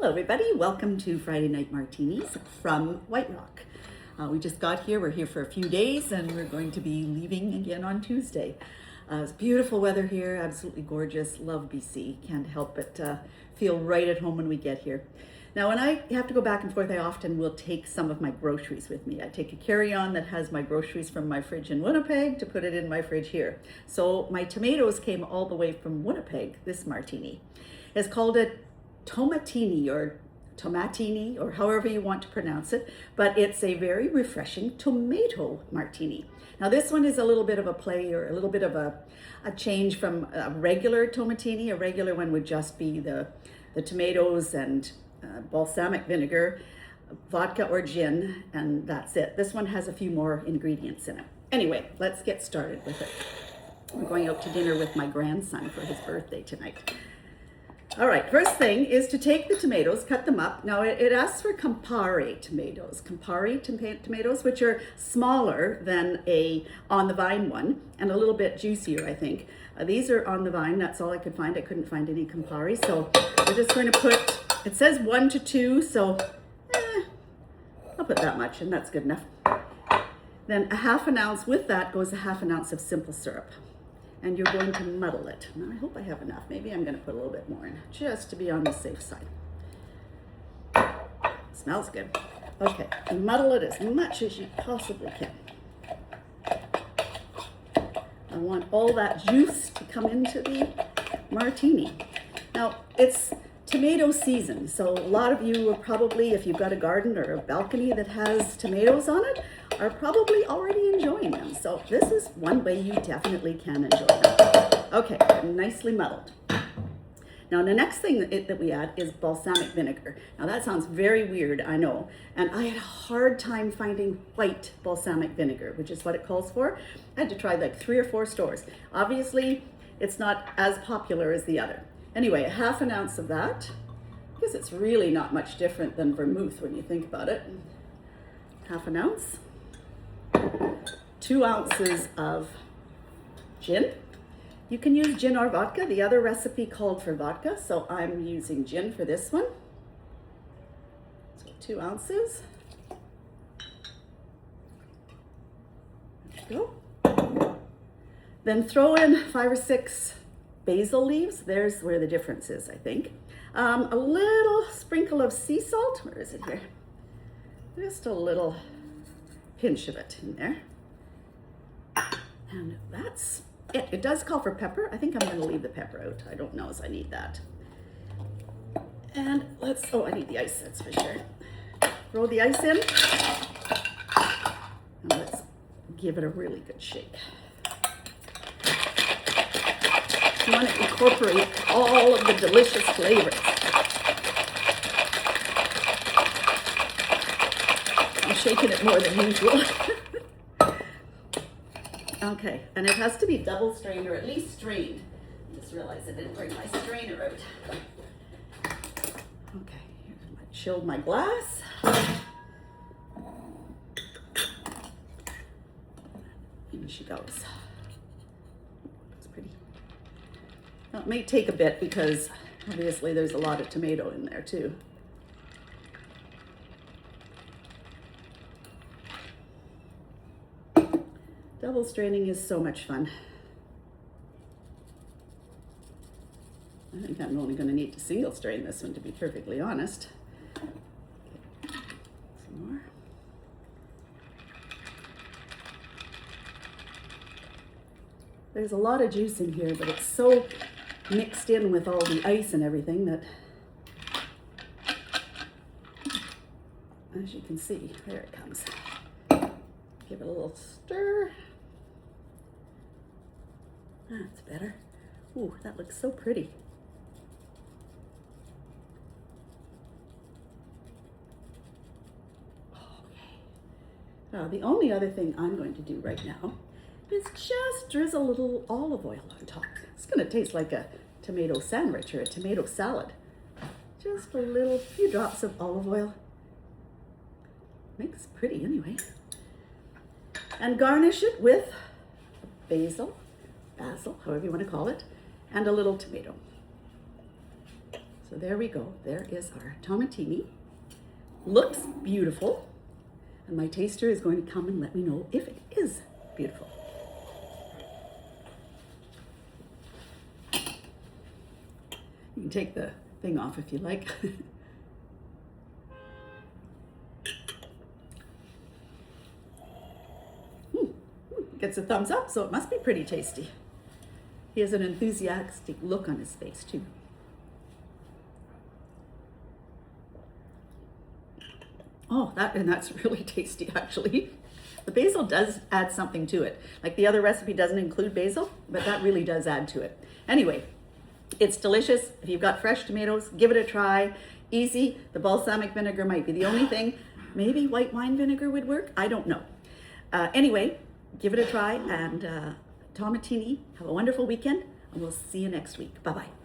Hello everybody, welcome to Friday Night Martinis from White Rock. We just got here, we're here for a few days and we're going to be leaving again on Tuesday. It's beautiful weather here, absolutely gorgeous, love BC. Can't help but feel right at home when we get here. Now when I have to go back and forth, I often will take some of my groceries with me. I take a carry-on that has my groceries from my fridge in Winnipeg to put it in my fridge here. So my tomatoes came all the way from Winnipeg, this martini. It's called a Tomatini or however you want to pronounce it, but it's a very refreshing tomato martini. Now this one is a little bit of a play or a little bit of a change from a regular tomatini. A regular one would just be the tomatoes and balsamic vinegar, vodka or gin, and that's it. This one has a few more ingredients in it. Anyway, let's get started with it. We're going out to dinner with my grandson for his birthday tonight. All right, first thing is to take the tomatoes, cut them up. Now it asks for compari tomatoes. Compari tomatoes, which are smaller than a on the vine one and a little bit juicier, I think. These are on the vine, that's all I could find. I couldn't find any compari, so we're just going to put, it says 1 to 2, so I'll put that much and that's good enough. Then a half an ounce, with that goes a half an ounce of simple syrup. And you're going to muddle it. Now, I hope I have enough. Maybe I'm going to put a little bit more in, just to be on the safe side. Smells good. Okay, and muddle it as much as you possibly can. I want all that juice to come into the martini. Now, it's tomato season, so a lot of you are probably, if you've got a garden or a balcony that has tomatoes on it, are probably already enjoying them. So this is one way you definitely can enjoy them. Okay, nicely muddled. Now the next thing that we add is balsamic vinegar. Now that sounds very weird, I know. And I had a hard time finding white balsamic vinegar, which is what it calls for. I had to try like 3 or 4 stores. Obviously, it's not as popular as the other. Anyway, a half an ounce of that, because it's really not much different than vermouth when you think about it. Half an ounce. 2 ounces of gin. You can use gin or vodka. The other recipe called for vodka, so I'm using gin for this one. So 2 ounces. There we go. Then throw in 5 or 6 basil leaves. There's where the difference is, I think. A little sprinkle of sea salt. Where is it here? Just a little pinch of it in there. And that's it. It does call for pepper. I think I'm going to leave the pepper out. I don't know as I need that. And I need the ice, that's for sure. Throw the ice in. And let's give it a really good shake. You want to incorporate all of the delicious flavors. I'm shaking it more than usual. Okay, and it has to be double strained or at least strained. I just realized I didn't bring my strainer out. Okay, I chilled my glass. In she goes. Looks pretty. Now, it may take a bit because obviously there's a lot of tomato in there too. Double straining is so much fun. I think I'm only going to need to single strain this one, to be perfectly honest. Some more. There's a lot of juice in here, but it's so mixed in with all the ice and everything that, as you can see, there it comes. Give it a little stir. That's better. Ooh, that looks so pretty. Okay. Now, the only other thing I'm going to do right now is just drizzle a little olive oil on top. It's going to taste like a tomato sandwich or a tomato salad. Just a few drops of olive oil. Makes it pretty anyway. And garnish it with basil, however you want to call it, and a little tomato. So there we go. There is our tomatini. Looks beautiful. And my taster is going to come and let me know if it is beautiful. You can take the thing off if you like. Gets a thumbs up, so it must be pretty tasty. He has an enthusiastic look on his face too. Oh, that's really tasty actually. The basil does add something to it. Like the other recipe doesn't include basil, but that really does add to it. Anyway, it's delicious. If you've got fresh tomatoes, give it a try. Easy. The balsamic vinegar might be the only thing. Maybe white wine vinegar would work. I don't know. Anyway, give it a try, and tomatini. Have a wonderful weekend, and we'll see you next week. Bye-bye.